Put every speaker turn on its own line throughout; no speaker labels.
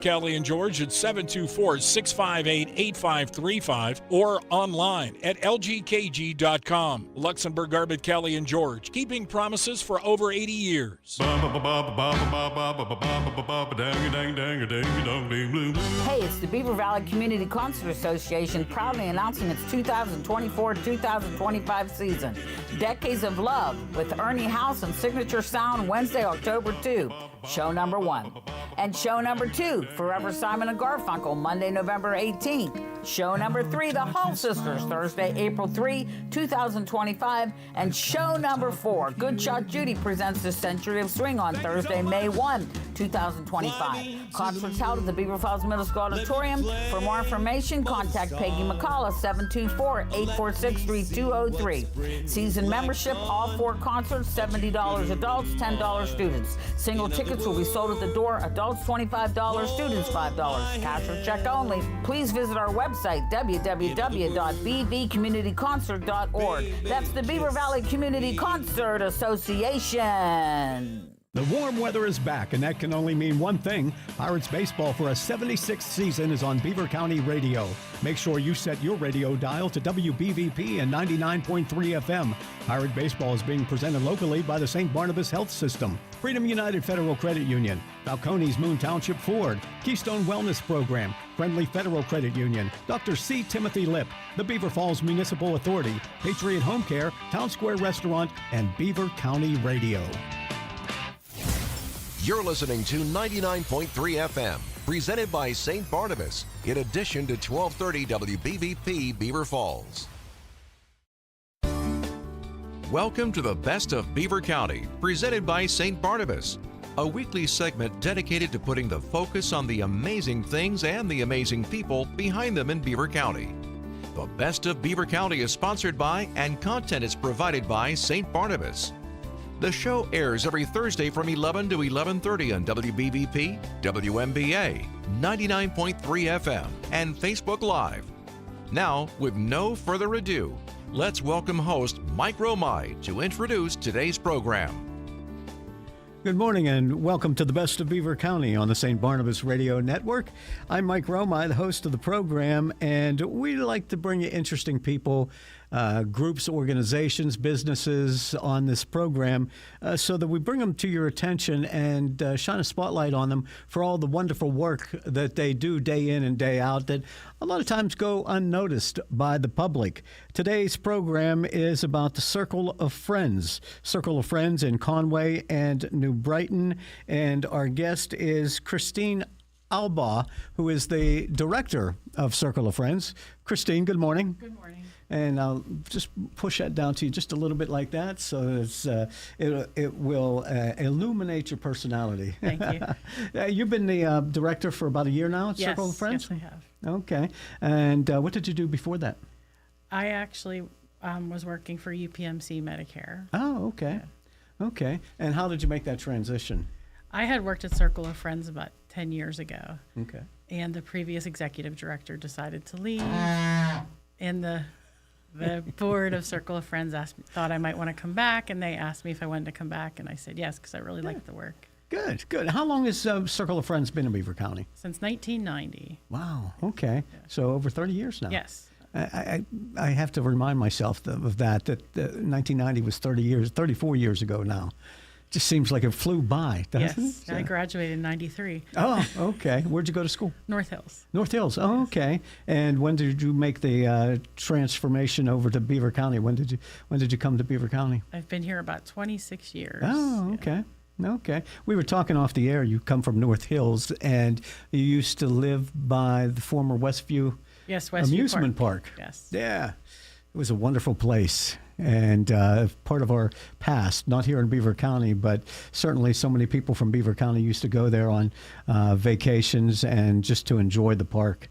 Kelly and George at 724-658-8535 or online at lgkg.com. Luxembourg Garbett, Kelly and George, keeping promises for over 80 years.
Hey,
it's the Beaver Valley Community Concert Association proudly announcing its 2024-2025 season. Decades of Love with Ernie House and Signature Sound Wednesday, October 2. Show number 1. And show number 2, Forever Simon and Garfunkel, Monday, November 18th. Show number 3, the Hall Sisters, Thursday, April 3, 2025. And show number 4, Good Shot Judy presents the Century of Swing on Thursday, May 1, 2025. Concerts held at the Beaver Falls Middle School Auditorium. For more information, contact Peggy McCullough, 724-846-3203. Season membership, all 4 concerts, $70 adults, $10 students. Single tickets will be sold at the door, adults $25, students $5. Cash or check only. Please visit our website, www.bvcommunityconcert.org. That's the Beaver Valley Community Concert Association.
The warm weather is back, and that can only mean one thing. Pirates baseball for a 76th season is on Beaver County Radio. Make sure you set your radio dial to WBVP and 99.3 FM. Pirate baseball is being presented locally by the St. Barnabas Health System, Freedom United Federal Credit Union, Falcone's Moon Township Ford, Keystone Wellness Program, Friendly Federal Credit Union, Dr. C. Timothy Lip, the Beaver Falls Municipal Authority, Patriot Home Care, Town Square Restaurant, and Beaver County Radio.
You're listening to 99.3 FM, presented by St. Barnabas, in addition to 1230 WBVP Beaver Falls. Welcome to the Best of Beaver County, presented by St. Barnabas, a weekly segment dedicated to putting the focus on the amazing things and the amazing people behind them in Beaver County. The Best of Beaver County is sponsored by and content is provided by St. Barnabas. The show airs every Thursday from 11 to 11:30 on WBVP, WMBA, 99.3 FM, and Facebook Live. Now, with no further ado, let's welcome host Mike Romai to introduce today's program.
Good morning and welcome to the Best of Beaver County on the St. Barnabas Radio Network. I'm Mike Romai, the host of the program, and we like to bring you interesting people, groups, organizations, businesses on this program so that we bring them to your attention and shine a spotlight on them for all the wonderful work that they do day in and day out that a lot of times go unnoticed by the public. Today's program is about the Circle of Friends in Conway and New Brighton, and our guest is Christine ALBAUGH, who is the director of Circle of Friends. Christine, good morning.
Good morning.
And I'll just push that down to you just a little bit like that, so it will illuminate your personality.
Thank you.
You've been the director for about a year now at Circle of Friends?
Yes, I have.
Okay. And what did you do before that?
I actually was working for UPMC Medicare.
Oh, okay. Yeah. Okay. And how did you make that transition?
I had worked at Circle of Friends about 10 years ago.
Okay.
And the previous executive director decided to leave. And the board of Circle of Friends thought I might want to come back, and they asked me if I wanted to come back, and I said yes, because I really liked the work.
Good, good. How long has Circle of Friends been in Beaver County?
Since 1990.
Wow, okay. Yeah. So over 30 years now.
Yes.
I have to remind myself of that 1990 was 34 years ago now. Just seems like it flew by, doesn't it?
Yes, I graduated in 93.
Oh, okay. Where'd you go to school?
North Hills.
North Hills, oh, okay. And when did you make the transformation over to Beaver County? When did you come to Beaver County?
I've been here about 26 years.
Oh, okay. Yeah. Okay. We were talking off the air. You come from North Hills, and you used to live by the former Westview, Amusement Park.
Yes.
Yeah. It was a wonderful place. And part of our past, not here in Beaver County, but certainly so many people from Beaver County used to go there on vacations and just to enjoy the park.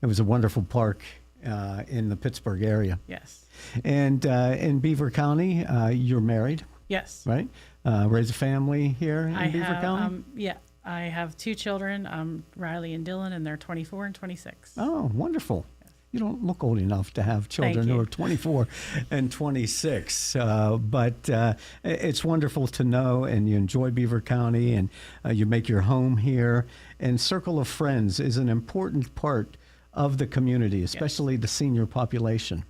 It was a wonderful park in the Pittsburgh area.
Yes.
And in Beaver County, you're married?
Yes.
Right? Raise a family here in Beaver County?
Yeah. I have 2 children, Riley and Dylan, and they're 24 and 26.
Oh, wonderful. you don't look old enough to have children who are 24 and 26. But it's wonderful to know, and you enjoy Beaver County, and you make your home here. And Circle of Friends is an important part of the community, especially the senior population.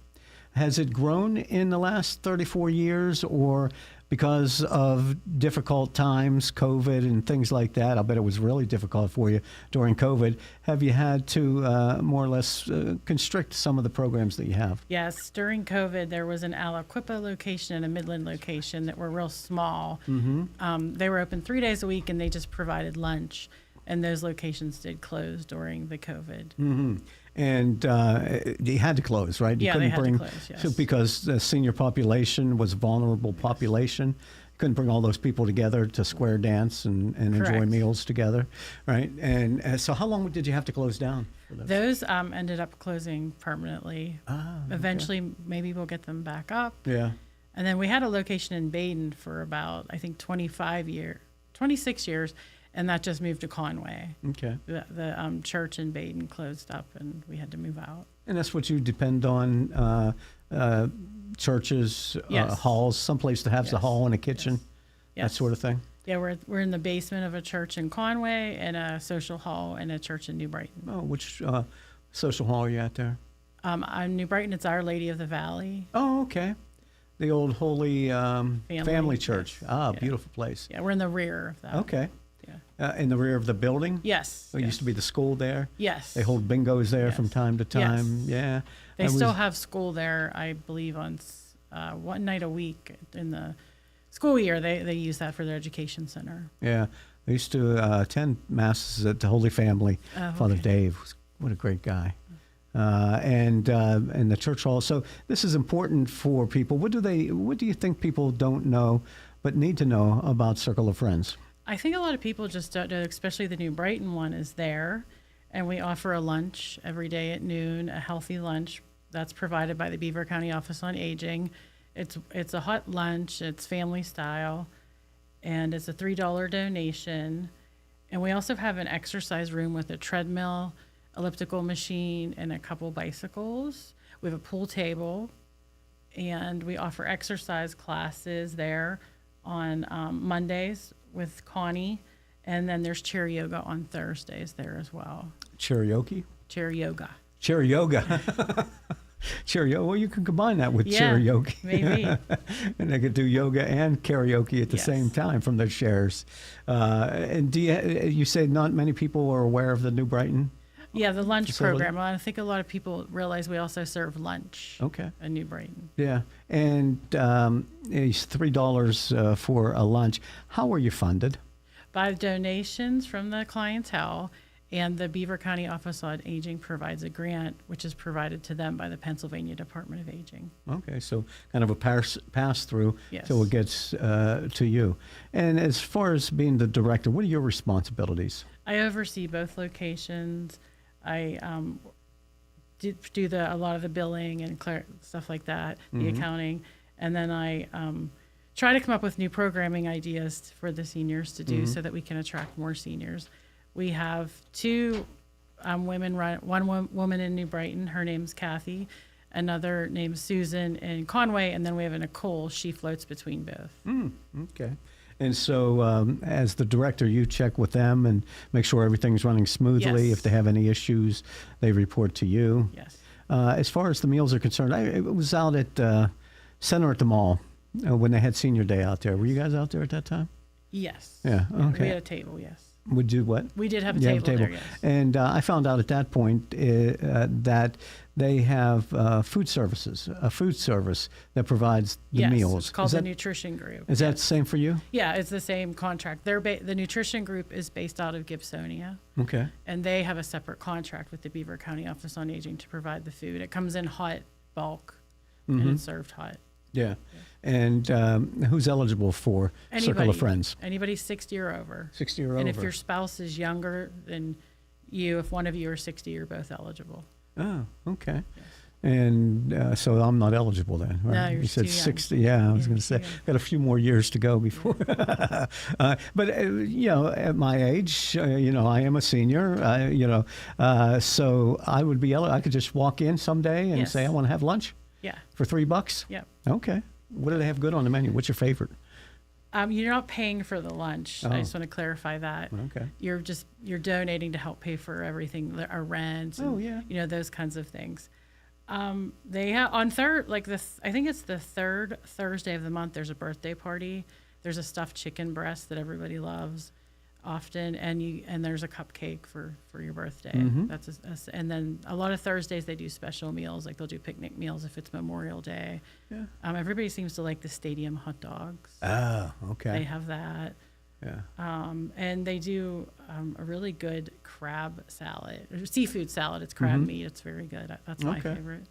Has it grown in the last 34 years, or because of difficult times, COVID and things like that? I bet it was really difficult for you during COVID. Have you had to more or less constrict some of the programs that you have?
Yes, during COVID, there was an ALBAUGH-CIRCLE location and a Midland location that were real small. They were open 3 days a week, and they just provided lunch. And those locations did close during the COVID.
And you had to close, right? You
they
couldn't
had to close, yes.
Because the senior population was a vulnerable population. Couldn't bring all those people together to square dance and enjoy
Correct.
meals together, right? And so how long did you have to close down for those?
Those ended up closing permanently.
Okay.
Eventually, maybe we'll get them back up.
Yeah.
And then we had a location in Baden for about, I think, 26 years, and that just moved to Conway.
Okay.
The church in Baden closed up, and we had to move out.
And that's what you depend on, churches,
Yes.
halls, someplace that has a
Yes.
hall and a kitchen,
Yes.
that sort of thing?
Yeah, we're in the basement of a church in Conway and a social hall and a church in New Brighton.
Oh, which social hall are you at there?
On New Brighton, it's Our Lady of the Valley.
Oh, okay. The old Holy Family Church.
Yes.
Ah,
Yeah.
beautiful place.
Yeah, we're in the rear of that.
Okay.
Yeah.
In the rear of the building?
Yes.
It used to be the school there?
Yes.
They hold bingos there
Yes.
from time to time.
Yes.
Yeah.
They
I
still
was-
have school there, I believe, on one night a week in the school year. They use that for their education center.
Yeah. I used to attend masses at the Holy Family.
Oh,
Father
okay.
Dave, what a great guy. And the church hall. So this is important for people. What do you think people don't know but need to know about Circle of Friends?
I think a lot of people just don't know, especially the New Brighton one is there. And we offer a lunch every day at noon, a healthy lunch that's provided by the Beaver County Office on Aging. It's a hot lunch, it's family style, and it's a $3 donation. And we also have an exercise room with a treadmill, elliptical machine, and a couple bicycles. We have a pool table, and we offer exercise classes there on Mondays with Connie, and then there's chair yoga on Thursdays there as well.
Karaoke?
Chair yoga.
Chair yoga. Chair yoga. Well, you can combine that with karaoke.
Maybe.
And they could do yoga and karaoke at the
Yes.
same time from their chairs. And you said not many people are aware of the New Brighton?
Yeah, the lunch
Facility?
program. I think a lot of people realize we also serve lunch
Okay.
in New Brighton.
Yeah. And it's $3 for a lunch. How are you funded?
By donations from the clientele, and the Beaver County Office on Aging provides a grant, which is provided to them by the Pennsylvania Department of Aging.
Okay, so kind of a pass-through
Yes.
till it gets to you. And as far as being the director, what are your responsibilities?
I oversee both locations. I do a lot of the billing and stuff like that, the accounting, and then I try to come up with new programming ideas for the seniors to do so that we can attract more seniors. We have two women run, one woman in New Brighton, her name's Kathy, another named Susan in Conway, and then we have a Nicole. She floats between both.
Okay. And so as the director, you check with them and make sure everything's running smoothly.
Yes.
If they have any issues, they report to you.
Yes.
As far as the meals are concerned, I was out at Center at the Mall when they had Senior Day out there. Were you guys out there at that time?
Yes.
Yeah, okay.
We had a table, yes.
Would you what?
We did have a
You
table there, yes.
And I found out at that point that they have food services, a food service that provides the
Yes,
meals.
it's called
Is
the
that-
Nutrition Group.
Is that the same for you?
Yeah, it's the same contract. The Nutrition Group is based out of Gibsonia,
Okay.
and they have a separate contract with the Beaver County Office on Aging to provide the food. It comes in hot, bulk, and it's served hot.
Yeah. And who's eligible for Circle of Friends?
Anybody 60 or over.
60 or
And
over.
if your spouse is younger than you, if one of you are 60, you're both eligible.
Oh, okay. And so I'm not eligible then, right?
No, you're
You said
too young.
60. Yeah, I was
You're
going to say,
too young.
got a few more years to go before. But, at my age, I am a senior, so I would be I could just walk in someday and
Yes.
say, I want to have lunch
Yeah.
for $3.
Yep.
Okay. What do they have good on the menu? What's your favorite?
You're not paying for the lunch. I
Oh.
just want to clarify that.
Okay.
You're donating to help pay for everything, our rent. And,
Oh, yeah.
those kinds of things. They have on I think it's the third Thursday of the month. There's a birthday party. There's a stuffed chicken breast that everybody loves, often, and there's a cupcake for your birthday.
Mm-hmm.
And then a lot of Thursdays they do special meals, like they'll do picnic meals if it's Memorial Day.
Yeah.
Everybody seems to like the stadium hot dogs.
Oh,
They
okay.
have that.
Yeah.
And they do a really good crab salad, or seafood salad. It's crab meat. It's very good. That's my
Okay.
favorite.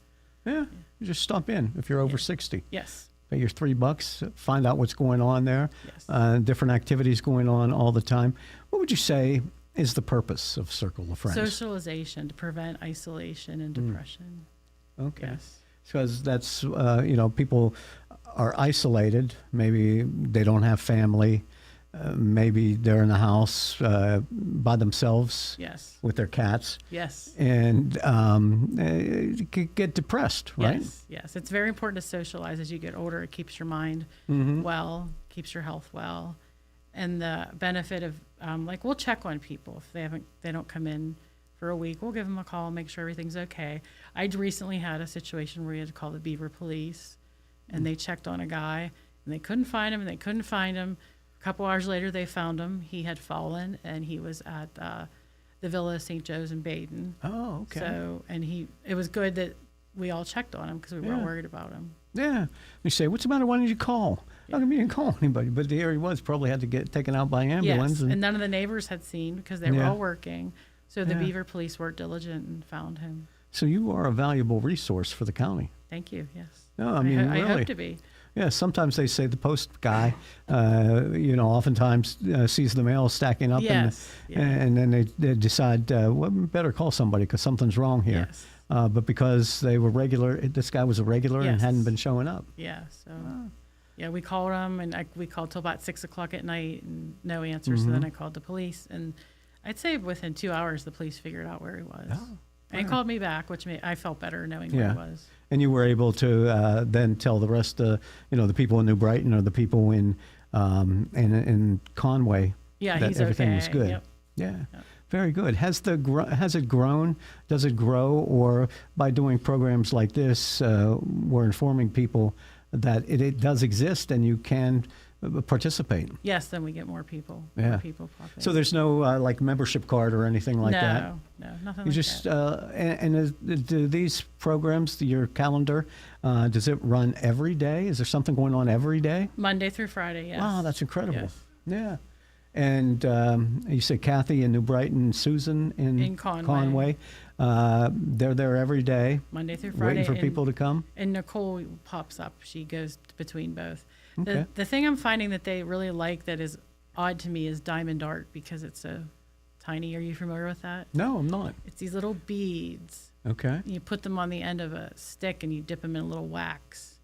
Yeah. You just stop in if you're over 60.
Yes.
Pay your $3, find out what's going on there.
Yes.
Different activities going on all the time. What would you say is the purpose of Circle of Friends?
Socialization to prevent isolation and depression.
Okay.
Yes.
Because that's, people are isolated. Maybe they don't have family. Maybe they're in the house by themselves
Yes.
with their cats.
Yes.
And could get depressed, right?
Yes. Yes. It's very important to socialize as you get older. It keeps your mind
Mm-hmm.
well, keeps your health well. And the benefit of, we'll check on people if they don't come in for a week. We'll give them a call, make sure everything's okay. I recently had a situation where we had to call the Beaver police, and they checked on a guy, and they couldn't find him, A couple hours later, they found him. He had fallen, and he was at the Villa St. Joe's in Baden.
Oh, okay.
So, it was good that we all checked on him because we weren't
Yeah.
worried about him.
Yeah. You say, what's the matter? Why didn't you call? How come you didn't call anybody? But there he was, probably had to get taken out by ambulance.
Yes, and none of the neighbors had seen because they were
Yeah.
all working. So the
Yeah.
Beaver police were diligent and found him.
So you are a valuable resource for the county.
Thank you. Yes.
No, I mean,
I
really.
hope to be.
Yeah, sometimes they say the post guy, oftentimes sees the mail stacking up,
Yes, yeah.
and then they decide, we better call somebody because something's wrong here.
Yes.
But because they were regular, this guy was a regular and
Yes.
hadn't been showing up.
Yeah. So, yeah, we called him, and we called till about 6:00 at night, and no answer. So then I called the police, and I'd say within 2 hours, the police figured out where he was.
Oh,
And he called me back, which I felt better knowing where
Yeah.
he was.
And you were able to then tell the rest, the people in New Brighton or the people in Conway,
Yeah,
that
he's
everything
okay.
was good.
Yep.
Yeah.
Yep.
Very good. Has it grown? Does it grow? Or by doing programs like this, we're informing people that it does exist and you can participate?
Yes, then we get more people.
Yeah.
More people pop in.
So there's no like membership card or anything like that?
No, nothing
You
like
just
that.
do these programs, your calendar, does it run every day? Is there something going on every day?
Monday through Friday, yes.
Wow, that's incredible.
Yes.
Yeah. And you said Kathy in New Brighton, Susan in
Conway.
They're there every day,
Monday through Friday.
waiting for
and-
people to come.
And Nicole pops up. She goes between both.
Okay.
The thing I'm finding that they really like that is odd to me is diamond art because it's so tiny. Are you familiar with that?
No, I'm not.
It's these little beads.
Okay.
You put them on the end of a stick and you dip them in a little wax.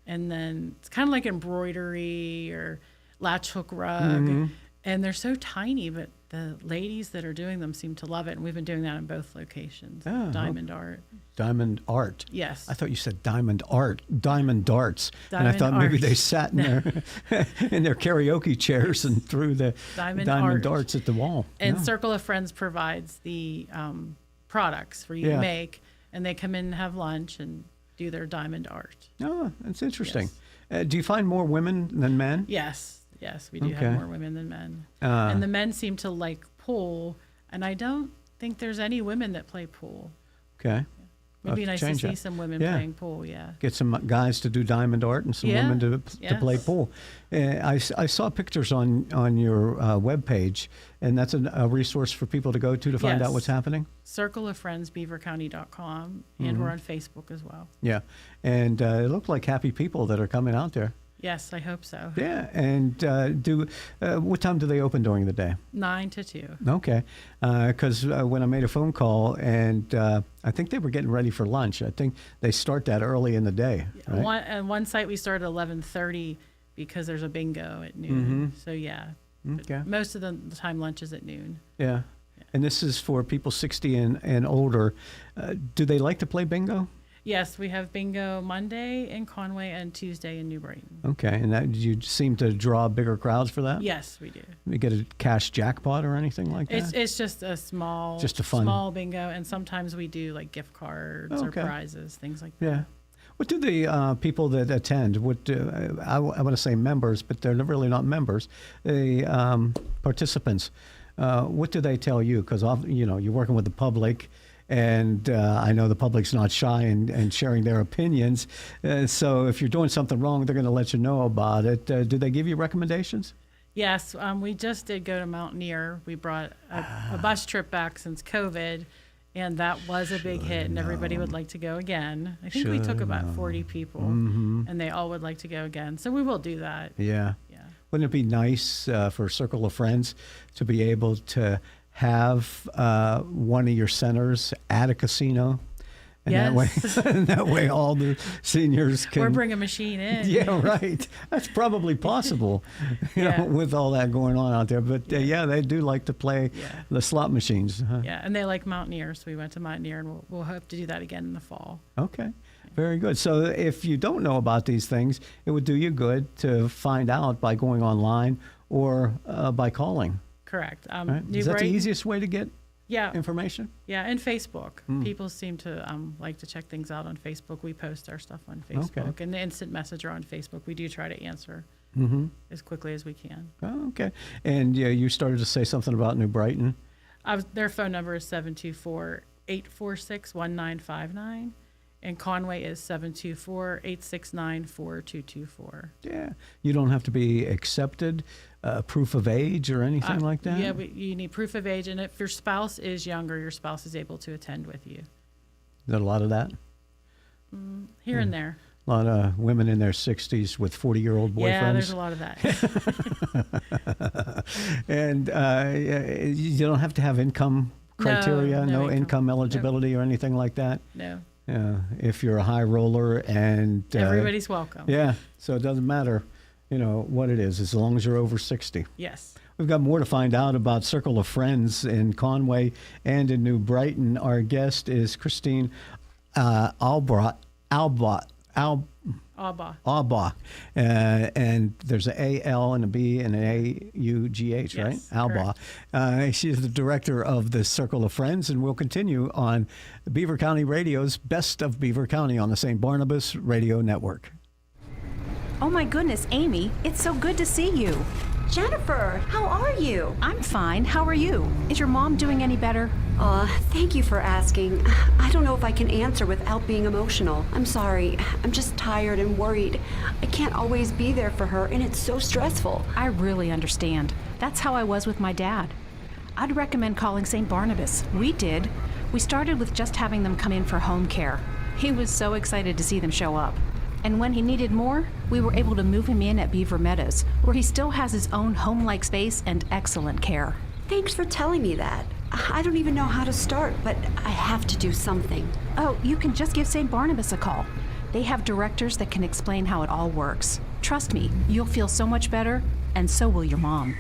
And then it's kind of like embroidery or latch hook rug.
Mm-hmm.
And they're so tiny, but the ladies that are doing them seem to love it. And we've been doing that in both locations.
Oh,
Diamond art.
Diamond art.
Yes.
I thought you said diamond darts. And I
Diamond
thought maybe
art.
they sat in their karaoke chairs and threw the
Diamond
diamond
art.
darts at the wall.
And
No.
Circle of Friends provides the products for you
Yeah.
to make, and they come in and have lunch and do their diamond art.
Oh, that's interesting. Do you find more women than men?
Yes, we do
Okay.
have more women than men.
Uh,
And the men seem to like pool, and I don't think there's any women that play pool.
Okay.
It would be
I'll
nice to
change
see
that.
some women
Yeah.
playing pool, yeah.
Get some guys to do diamond art and some
Yeah.
women to play
Yes.
pool. I saw pictures on your webpage, and that's a resource for people to go to find out
Yes.
what's happening.
CircleOfFriendsBeaverCounty.com,
Mm-hmm.
and we're on Facebook as well.
Yeah, and it looked like happy people that are coming out there.
Yes, I hope so.
Yeah, and what time do they open during the day?
9 to 2.
Okay, because when I made a phone call, and I think they were getting ready for lunch. I think they start that early in the day. Right?
One site we start at 11:30 because there's a bingo at noon. So yeah,
Okay.
most of the time lunch is at noon.
Yeah, and this is for people 60 and older. Do they like to play bingo?
Yes, we have bingo Monday in Conway and Tuesday in New Brighton.
Okay, and that, you seem to draw bigger crowds for that?
Yes, we do.
You get a cash jackpot or anything like that?
It's just a small bingo, and sometimes we do like gift cards or prizes, things like that.
Yeah. What do the people that attend, I want to say members, but they're really not members, the participants, what do they tell you? Because you're working with the public, and I know the public's not shy in sharing their opinions. So if you're doing something wrong, they're going to let you know about it. Do they give you recommendations?
Yes, we just did go to Mountaineer. We brought a bus trip back since COVID, and that was a big hit, and everybody would like to go again. I think we took about 40 people, and they all would like to go again. So we will do that.
Yeah.
Yeah.
Wouldn't it be nice for Circle of Friends to be able to have one of your centers at a casino? And
Yes.
that way all the seniors can...
Or bring a machine in.
Yeah, right. That's probably possible, with all that going on out there. But they do like to play the slot machines. Huh?
Yeah, and they like Mountaineer, so we went to Mountaineer, and we'll hope to do that again in the fall.
Okay, very good. So if you don't know about these things, it would do you good to find out by going online or by calling.
Correct.
Right? Is that the easiest way to get information?
Yeah, and Facebook. People seem to like to check things out on Facebook. We post our stuff on Facebook. And the instant messenger on Facebook, we do try to answer as quickly as we can.
Oh, okay. And you started to say something about New Brighton.
Their phone number is 724-846-1959. And Conway is 724-869-4224.
Yeah. You don't have to be accepted, proof of age or anything like that?
Yeah, you need proof of age. And if your spouse is younger, your spouse is able to attend with you.
Is there a lot of that?
Here and there.
A lot of women in their 60s with 40-year-old boyfriends?
Yeah, there's a lot of that.
And you don't have to have income criteria, no income eligibility or anything like that?
No.
If you're a high roller and...
everybody's welcome.
Yeah, so it doesn't matter, what it is, as long as you're over 60.
Yes.
We've got more to find out about Circle of Friends in Conway and in New Brighton. Our guest is Christine ALBAUGH. And there's an A-L and a B and an A-U-G-H, right?
Yes,
ALBAUGH. She's the director of the Circle of Friends, and we'll continue on Beaver County Radio's Best of Beaver County on the St. Barnabas Radio Network.
Oh my goodness, Amy, it's so good to see you.
Jennifer, how are you?
I'm fine. How are you? Is your mom doing any better?
Thank you for asking. I don't know if I can answer without being emotional. I'm sorry. I'm just tired and worried. I can't always be there for her, and it's so stressful.
I really understand. That's how I was with my dad. I'd recommend calling St. Barnabas. We did. We started with just having them come in for home care. He was so excited to see them show up. And when he needed more, we were able to move him in at Beaver Meadows, where he still has his own home-like space and excellent care.
Thanks for telling me that. I don't even know how to start, but I have to do something.
Oh, you can just give St. Barnabas a call. They have directors that can explain how it all works. Trust me, you'll feel so much better, and so will your mom.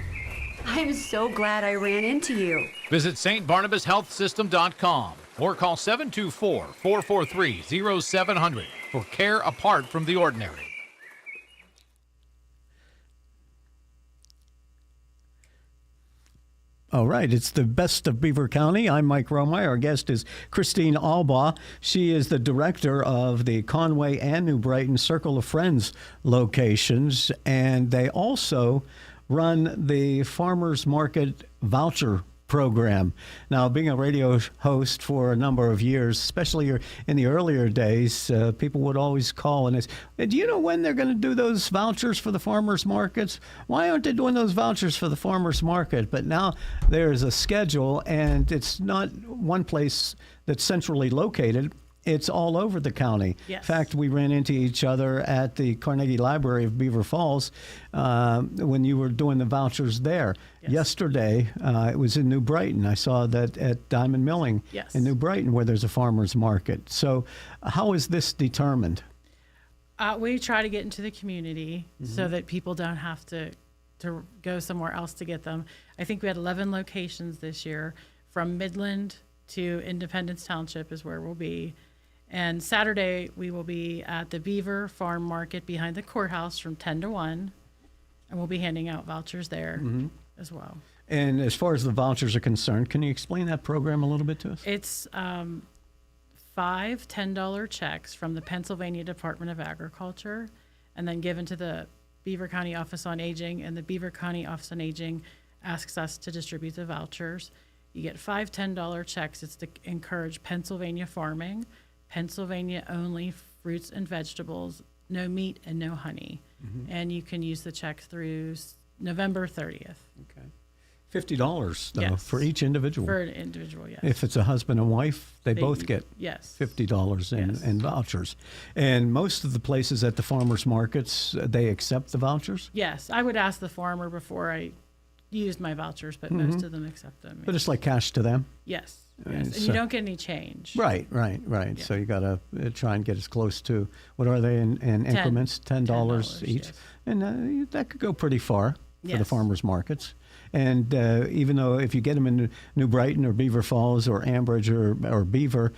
I'm so glad I ran into you.
Visit stbarnabashealthsystem.com or call 724-443-0700 for care apart from the ordinary.
All right, it's the Best of Beaver County. I'm Mike Romay. Our guest is Christine ALBAUGH. She is the director of the Conway and New Brighton Circle of Friends locations, and they also run the Farmers Market Voucher Program. Now, being a radio host for a number of years, especially in the earlier days, people would always call and say, do you know when they're going to do those vouchers for the farmers markets? Why aren't they doing those vouchers for the farmers market? But now there's a schedule, and it's not one place that's centrally located. it's all over the county.
Yes.
In fact, we ran into each other at the Carnegie Library of Beaver Falls when you were doing the vouchers there.
Yes.
Yesterday, it was in New Brighton. I saw that at Diamond Milling
Yes.
in New Brighton, where there's a farmer's market. So how is this determined?
We try to get into the community so that people don't have to go somewhere else to get them. I think we had 11 locations this year. From Midland to Independence Township is where we'll be. And Saturday, we will be at the Beaver Farm Market behind the courthouse from 10 to 1. And we'll be handing out vouchers there as well.
And as far as the vouchers are concerned, can you explain that program a little bit to us?
It's 5 $10 checks from the Pennsylvania Department of Agriculture and then given to the Beaver County Office on Aging, and the Beaver County Office on Aging asks us to distribute the vouchers. You get 5 $10 checks. It's to encourage Pennsylvania farming, Pennsylvania only fruits and vegetables, no meat and no honey. And you can use the checks through November 30th.
Okay. $50 though,
Yes.
for each individual.
For an individual, yes.
If it's a husband and wife, they both get
yes.
$50
Yes.
in vouchers. And most of the places at the farmers markets, they accept the vouchers?
Yes, I would ask the farmer before I used my vouchers, but most of them accept them.
But it's like cash to them?
Yes,
And
yes. And
so-
you don't get any change.
Right.
Yeah.
So you got to try and get as close to, what are they in increments? $10 each.
yes.
And that could go pretty far for the
Yes.
farmers markets. And even though if you get them in New Brighton or Beaver Falls or Ambridge or Beaver,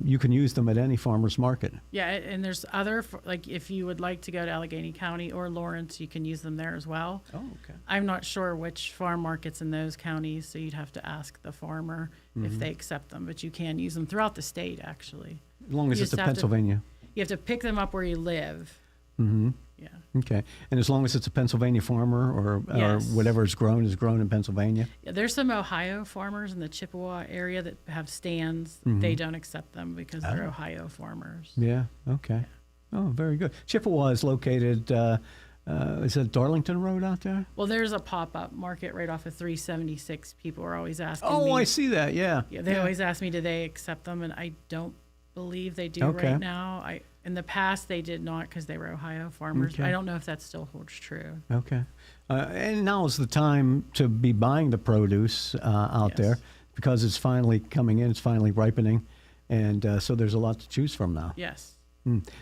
you can use them at any farmer's market.
Yeah, and there's other, like if you would like to go to Allegheny County or Lawrence, you can use them there as well.
Oh, okay.
I'm not sure which farm markets in those counties, so you'd have to ask the farmer if they accept them, but you can use them throughout the state, actually.
As long as
You
it's a
just have to-
Pennsylvania.
You have to pick them up where you live.
Mm-hmm.
Yeah.
Okay. And as long as it's a Pennsylvania farmer or
Yes.
whatever is grown in Pennsylvania?
Yeah, there's some Ohio farmers in the Chippewa area that have stands. They don't accept them because they're Ohio farmers.
Yeah. Okay. Oh, very good. Chippewa is located, is that Darlington Road out there?
Well, there's a pop-up market right off of 376. People are always asking me.
Oh, I see that. Yeah.
Yeah, they always ask me, do they accept them? And I don't believe they do
Okay.
right now. In the past, they did not because they were Ohio farmers.
Okay.
I don't know if that still holds true.
Okay. And now is the time to be buying the produce out
Yes.
there because it's finally coming in, it's finally ripening. And so there's a lot to choose from now.
Yes.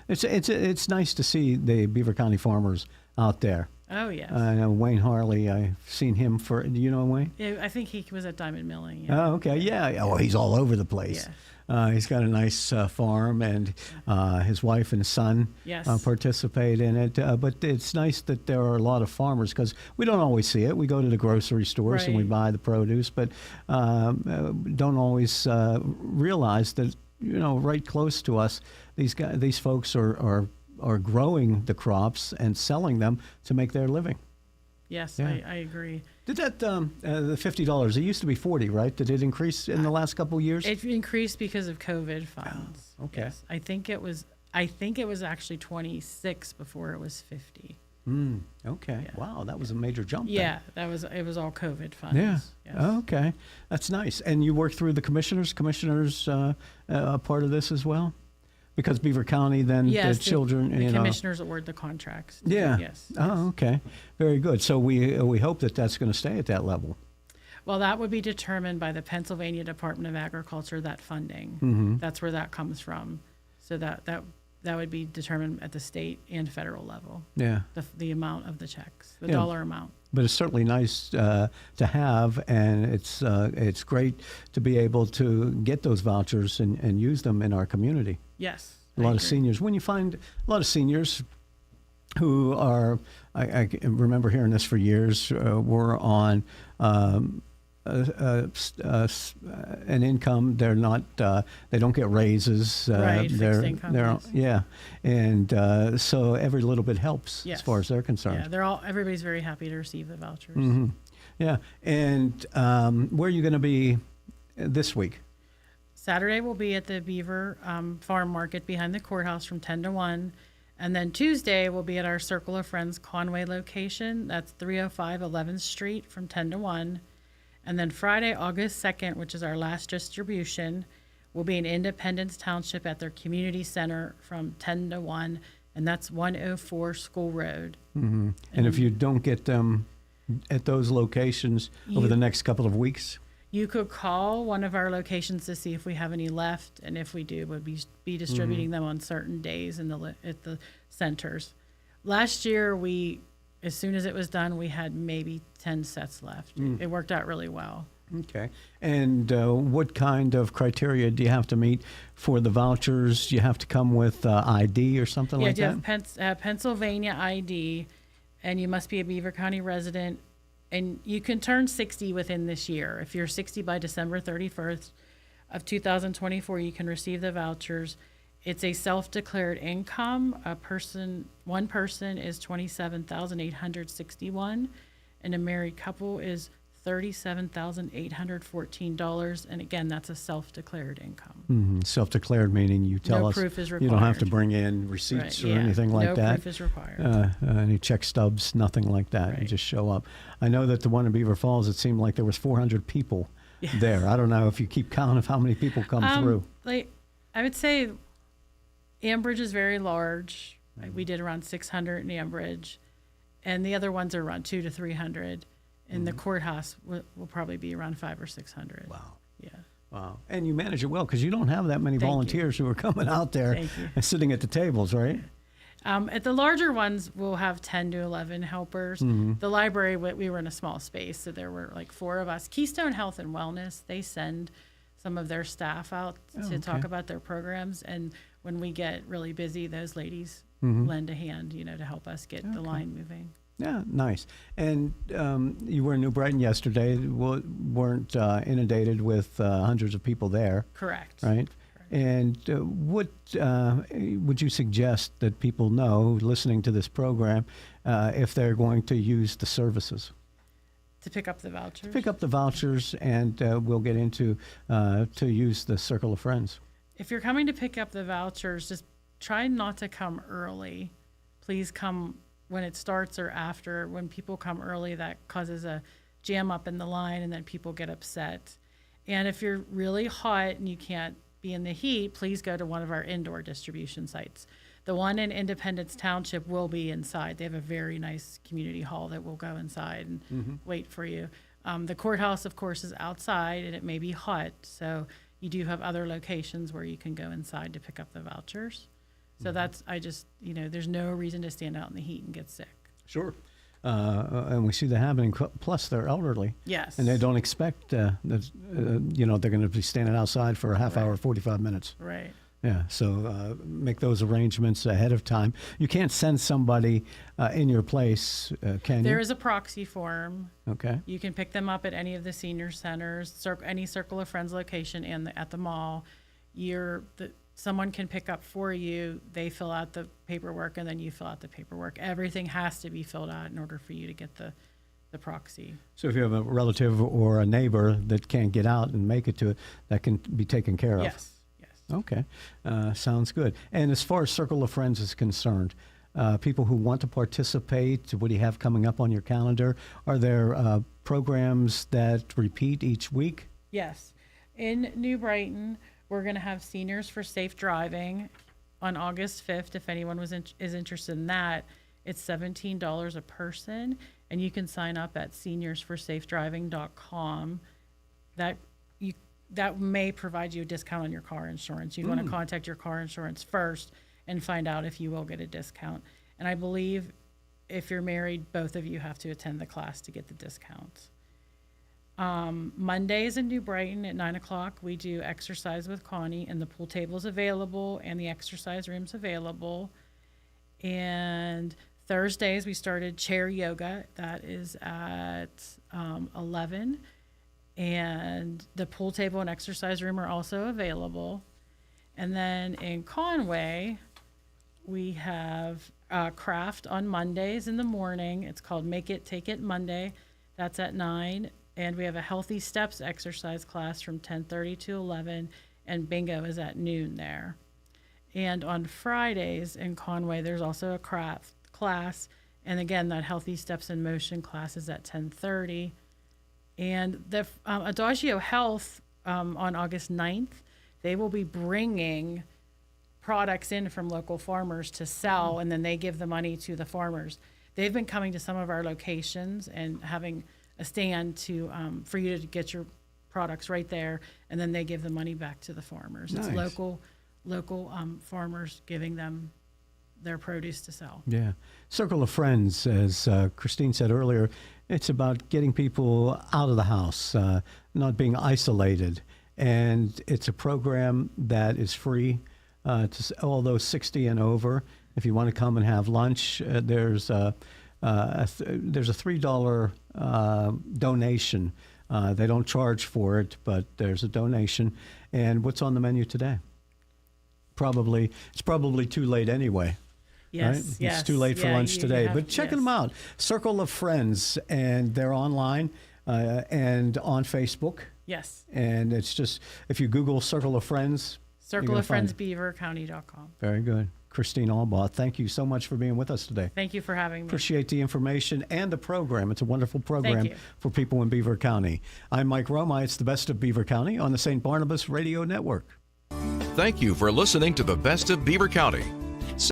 It's nice to see the Beaver County farmers out there.
Oh, yes.
I know Wayne Harley, I've seen him do you know Wayne?
Yeah, I think he was at Diamond Milling. Yeah.
Oh, okay. Yeah. Oh, he's all over the place. He's got a nice farm, and his wife and son
Yes.
participate in it. But it's nice that there are a lot of farmers because we don't always see it. We go to the grocery stores and we
Right.
buy the produce, but don't always realize that, right close to us, these folks are growing the crops and selling them to make their living.
Yes,
Yeah.
I agree.
Did that the $50? It used to be 40, right? Did it increase in the last couple of years?
It increased because of COVID funds.
okay.
Yes. I think it was actually 26 before it was 50.
Okay.
Yeah.
Wow, that was a major jump. then.
Yeah, it was all COVID funds.
Yeah.
Yes.
Okay, that's nice. And you work through the commissioners. Commissioners a part of this as well, because Beaver County then
Yes,
the children.
The commissioners award the contracts.
Yeah.
Yes.
Oh, okay. Very good. So we hope that that's going to stay at that level.
Well, that would be determined by the Pennsylvania Department of Agriculture, that funding.
Mm-hmm.
That's where that comes from. So that would be determined at the state and federal level,
Yeah.
the amount of the checks, the
Yeah.
dollar amount.
But it's certainly nice to have, and it's great to be able to get those vouchers and use them in our community.
Yes.
A lot of seniors. When you find a lot of seniors who are, I remember hearing this for years, were on an income. They're not. They don't get raises.
Right, fixed
They're.
income,
They're.
yes.
Yeah, and so every little bit helps
Yes.
as far as they're concerned.
Yeah, everybody's very happy to receive the vouchers.
Mm-hmm. Yeah, and where are you going to be this week?
Saturday we'll be at the Beaver Farm Market behind the courthouse from 10 to 1. And then Tuesday we'll be at our Circle of Friends Conway location. That's 305 11th Street from 10 to 1. And then Friday, August 2nd, which is our last distribution, will be in Independence Township at their community center from 10 to 1, and that's 104 School Road.
Mm-hmm. And if you don't get them at those locations over the next couple of weeks?
You could call one of our locations to see if we have any left, and if we do, we'll be distributing them on certain days at the centers. Last year, as soon as it was done, we had maybe 10 sets left. It worked out really well.
Okay. And what kind of criteria do you have to meet for the vouchers? You have to come with ID or something like that?
Yeah, you have Pennsylvania ID, and you must be a Beaver County resident. And you can turn 60 within this year. If you're 60 by December 31st of 2024, you can receive the vouchers. It's a self-declared income. One person is $27,861, and a married couple is $37,814. And again, that's a self-declared income.
Mm-hmm. Self-declared meaning you tell us
proof is
you don't have to
required.
bring in receipts
Right,
or anything like
no
that.
proof is required.
Any check stubs, nothing like that. You
Right.
just show up. I know that the one in Beaver Falls, it seemed like there was 400 people there. I don't know if you keep count of how many people come through.
I would say Ambridge is very large. We did around 600 in Ambridge, and the other ones are around 200 to 300. And the courthouse will probably be around 500 or 600.
Wow.
Yeah.
Wow. And you manage it well because you don't have that many
Thank you.
volunteers who are coming out there
Thank you.
and sitting at the tables, right?
At the larger ones, we'll have 10 to 11 helpers. The library, we were in a small space, so there were like 4 of us. Keystone Health and Wellness, they send some of their staff out to talk about their programs. And when we get really busy, those ladies lend a hand, to help us get the line moving.
Yeah, nice. And you were in New Brighton yesterday. Weren't inundated with hundreds of people there.
Correct.
Right. And what would you suggest that people know listening to this program if they're going to use the services?
To pick up the vouchers?
Pick up the vouchers, and we'll get into to use the Circle of Friends.
If you're coming to pick up the vouchers, just try not to come early. Please come when it starts or after. When people come early, that causes a jam up in the line, and then people get upset. And if you're really hot and you can't be in the heat, please go to one of our indoor distribution sites. The one in Independence Township will be inside. They have a very nice community hall that will go inside and wait for you. The courthouse, of course, is outside, and it may be hot, so you do have other locations where you can go inside to pick up the vouchers. So there's no reason to stand out in the heat and get sick.
Sure. And we see that happening. Plus, they're elderly.
Yes.
And they don't expect that, they're going to be standing outside for a half hour, 45 minutes.
Right.
Yeah. So make those arrangements ahead of time. You can't send somebody in your place, can you?
There is a proxy form.
Okay.
You can pick them up at any of the senior centers, any Circle of Friends location, and at the mall. Someone can pick up for you. They fill out the paperwork, and then you fill out the paperwork. Everything has to be filled out in order for you to get the proxy.
So if you have a relative or a neighbor that can't get out and make it to it, that can be taken care of.
Yes.
Okay. Sounds good. And as far as Circle of Friends is concerned, people who want to participate, what do you have coming up on your calendar? Are there programs that repeat each week?
Yes. In New Brighton, we're going to have Seniors for Safe Driving on August 5th. If anyone is interested in that, it's $17 a person, and you can sign up at seniorsforsafedriving.com. That may provide you a discount on your car insurance. You'd want to contact your car insurance first and find out if you will get a discount. And I believe if you're married, both of you have to attend the class to get the discount. Mondays in New Brighton at 9 o'clock, we do exercise with Connie, and the pool table's available and the exercise room's available. And Thursdays, we started chair yoga. That is at 11. And the pool table and exercise room are also available. And then in Conway, we have craft on Mondays in the morning. It's called Make It, Take It Monday. That's at 9. And we have a Healthy Steps exercise class from 10:30 to 11. And bingo is at noon there. And on Fridays in Conway, there's also a craft class. And again, that Healthy Steps in Motion class is at 10:30. And the Adagio Health on August 9th, they will be bringing products in from local farmers to sell, and then they give the money to the farmers. They've been coming to some of our locations and having a stand to for you to get your products right there, and then they give the money back to the farmers.
Nice.
It's local farmers giving them their produce to sell.
Yeah. Circle of Friends, as Christine said earlier, it's about getting people out of the house, not being isolated. And it's a program that is free to all those 60 and over. If you want to come and have lunch, there's a $3 donation. They don't charge for it, but there's a donation. And what's on the menu today? It's probably too late anyway.
Yes,
right?
yes.
It's too late for lunch today. But check
yes.
them out. Circle of Friends, and they're online and on Facebook.
Yes.
And it's just, if you Google Circle of Friends,
Circle of Friends, BeaverCounty.com.
Very good. Christine ALBAUGH, thank you so much for being with us today.
Thank you for having me.
Appreciate the information and the program. It's a wonderful program
you.
for people in Beaver County. I'm Mike Roma. It's the Best of Beaver County on the St. Barnabas Radio Network.
Thank you for listening to the Best of Beaver County.